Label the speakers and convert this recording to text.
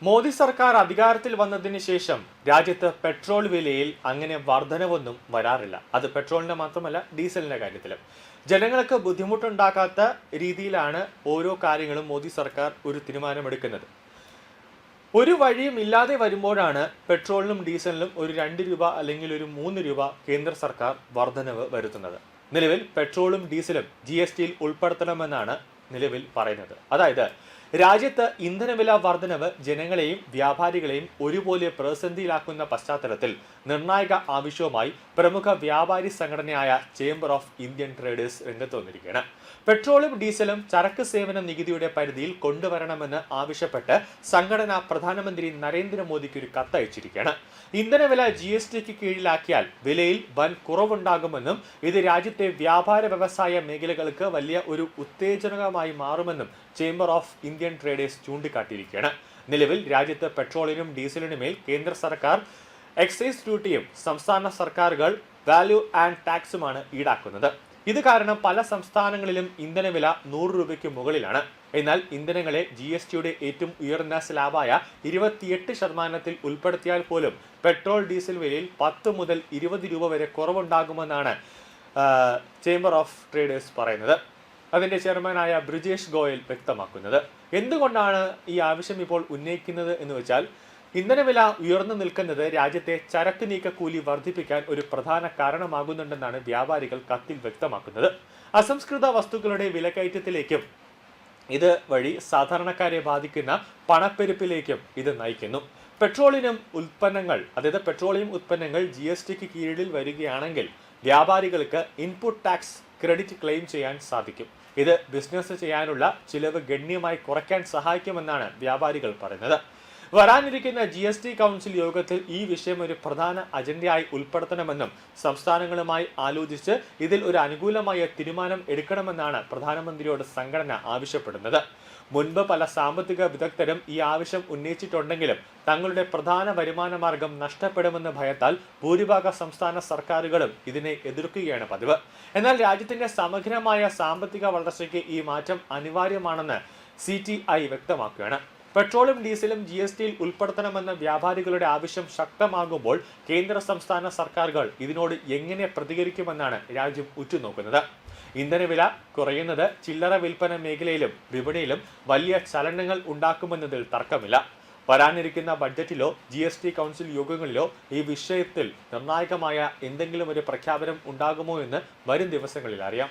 Speaker 1: മോദി സർക്കാർ അധികാരത്തിൽ വന്നതിന് ശേഷം രാജ്യത്ത് പെട്രോൾ വിലയിൽ അങ്ങനെ വർധനവൊന്നും വരാറില്ല. അത് പെട്രോളിന്റെ മാത്രമല്ല, ഡീസലിന്റെ കാര്യത്തിലും ജനങ്ങൾക്ക് ബുദ്ധിമുട്ടുണ്ടാക്കാത്ത രീതിയിലാണ് ഓരോ കാര്യങ്ങളും മോദി സർക്കാർ ഒരു തീരുമാനമെടുക്കുന്നത്. ഒരു വഴിയും ഇല്ലാതെ വരുമ്പോഴാണ് പെട്രോളിനും ഡീസലിനും ഒരു 2 രൂപ അല്ലെങ്കിൽ ഒരു 3 രൂപ കേന്ദ്ര സർക്കാർ വർധനവ് വരുത്തുന്നത്. നിലവിൽ പെട്രോളും ഡീസലും GSTയിൽ ഉൾപ്പെടുത്തണമെന്നാണ് നിലവിൽ പറയുന്നത്. അതായത് രാജ്യത്ത് ഇന്ധനവില വർധനവ് ജനങ്ങളെയും വ്യാപാരികളെയും ഒരുപോലെ പ്രതിസന്ധിയിലാക്കുന്ന പശ്ചാത്തലത്തിൽ നിർണായക ആവശ്യവുമായി പ്രമുഖ വ്യാപാരി സംഘടനയായ ചേംബർ ഓഫ് ഇന്ത്യൻ ട്രേഡേഴ്സ് രംഗത്ത് വന്നിരിക്കുകയാണ്. പെട്രോളും ഡീസലും ചരക്ക് സേവന നികുതിയുടെ പരിധിയിൽ കൊണ്ടുവരണമെന്ന് ആവശ്യപ്പെട്ട് സംഘടന പ്രധാനമന്ത്രി നരേന്ദ്രമോദിക്ക് ഒരു കത്തയച്ചിരിക്കുകയാണ്. ഇന്ധനവില GSTക്ക് കീഴിലാക്കിയാൽ വിലയിൽ വൻ കുറവുണ്ടാകുമെന്നും ഇത് രാജ്യത്തെ വ്യാപാര വ്യവസായ മേഖലകൾക്ക് വലിയ ഒരു ഉത്തേജനകമായി മാറുമെന്നും ചേംബർ ഓഫ് ഇന്ത്യൻ ട്രേഡേഴ്സ് ചൂണ്ടിക്കാട്ടിയിരിക്കുകയാണ്. നിലവിൽ രാജ്യത്ത് പെട്രോളിനും ഡീസലിനുമേൽ കേന്ദ്ര സർക്കാർ എക്സൈസ് ഡ്യൂട്ടിയും സംസ്ഥാന സർക്കാരുകൾ വാല്യൂ ആൻഡ് ടാക്സുമാണ് ഈടാക്കുന്നത്. ഇത് കാരണം പല സംസ്ഥാനങ്ങളിലും ഇന്ധനവില 100 രൂപയ്ക്ക് മുകളിലാണ്. എന്നാൽ ഇന്ധനങ്ങളെ GSTയുടെ ഏറ്റവും ഉയർന്ന സ്ലാബായ 28% ഉൾപ്പെടുത്തിയാൽ പോലും പെട്രോൾ ഡീസൽ വിലയിൽ 10 മുതൽ 20 രൂപ വരെ കുറവുണ്ടാകുമെന്നാണ് ചേംബർ ഓഫ് ട്രേഡേഴ്സ് പറയുന്നത്. അതിന്റെ ചെയർമാനായ ബ്രിജേഷ് ഗോയൽ വ്യക്തമാക്കുന്നത്. എന്തുകൊണ്ടാണ് ഈ ആവശ്യം ഇപ്പോൾ ഉന്നയിക്കുന്നത് എന്ന് വെച്ചാൽ, ഇന്ധനവില ഉയർന്നു നിൽക്കുന്നത് രാജ്യത്തെ ചരക്ക് നീക്കക്കൂലി വർദ്ധിപ്പിക്കാൻ ഒരു പ്രധാന കാരണമാകുന്നുണ്ടെന്നാണ് വ്യാപാരികൾ കത്തിൽ വ്യക്തമാക്കുന്നത്. അസംസ്കൃത വസ്തുക്കളുടെ വിലക്കയറ്റത്തിലേക്കും ഇത് വഴി സാധാരണക്കാരെ ബാധിക്കുന്ന പണപ്പെരുപ്പിലേക്കും ഇത് നയിക്കുന്നു. പെട്രോളിയം ഉൽപ്പന്നങ്ങൾ GSTക്ക് കീഴിൽ വരികയാണെങ്കിൽ വ്യാപാരികൾക്ക് ഇൻപുട്ട് ടാക്സ് ക്രെഡിറ്റ് ക്ലെയിം ചെയ്യാൻ സാധിക്കും. ഇത് ബിസിനസ് ചെയ്യാനുള്ള ചിലവ് ഗണ്യമായി കുറയ്ക്കാൻ സഹായിക്കുമെന്നാണ് വ്യാപാരികൾ പറയുന്നത്. വരാനിരിക്കുന്ന GST കൗൺസിൽ യോഗത്തിൽ ഈ വിഷയം ഒരു പ്രധാന അജണ്ടയായി ഉൾപ്പെടുത്തണമെന്നും സംസ്ഥാനങ്ങളുമായി ആലോചിച്ച് ഇതിൽ ഒരു അനുകൂലമായ തീരുമാനം എടുക്കണമെന്നാണ് പ്രധാനമന്ത്രിയോട് സംഘടന ആവശ്യപ്പെടുന്നത്. മുൻപ് പല സാമ്പത്തിക വിദഗ്ധരും ഈ ആവശ്യം ഉന്നയിച്ചിട്ടുണ്ടെങ്കിലും തങ്ങളുടെ പ്രധാന വരുമാന മാർഗം നഷ്ടപ്പെടുമെന്ന ഭയത്താൽ ഭൂരിഭാഗ സംസ്ഥാന സർക്കാരുകളും ഇതിനെ എതിർക്കുകയാണ് പതിവ്. എന്നാൽ രാജ്യത്തിന്റെ സമഗ്രമായ സാമ്പത്തിക വളർച്ചയ്ക്ക് ഈ മാറ്റം അനിവാര്യമാണെന്ന് CTI വ്യക്തമാക്കുകയാണ്. പെട്രോളും ഡീസലും GSTയിൽ ഉൾപ്പെടുത്തണമെന്ന വ്യാപാരികളുടെ ആവശ്യം ശക്തമാകുമ്പോൾ കേന്ദ്ര സംസ്ഥാന സർക്കാരുകൾ ഇതിനോട് എങ്ങനെ പ്രതികരിക്കുമെന്നാണ് രാജ്യം ഉറ്റുനോക്കുന്നത്. ഇന്ധനവില കുറയുന്നത് ചില്ലറ വിൽപ്പന മേഖലയിലും വിപണിയിലും വലിയ ചലനങ്ങൾ ഉണ്ടാക്കുമെന്നതിൽ തർക്കമില്ല. വരാനിരിക്കുന്ന ബഡ്ജറ്റിലോ GST കൗൺസിൽ യോഗങ്ങളിലോ ഈ വിഷയത്തിൽ നിർണായകമായ എന്തെങ്കിലും ഒരു പ്രഖ്യാപനം ഉണ്ടാകുമോ എന്ന് വരും ദിവസങ്ങളിൽ അറിയാം.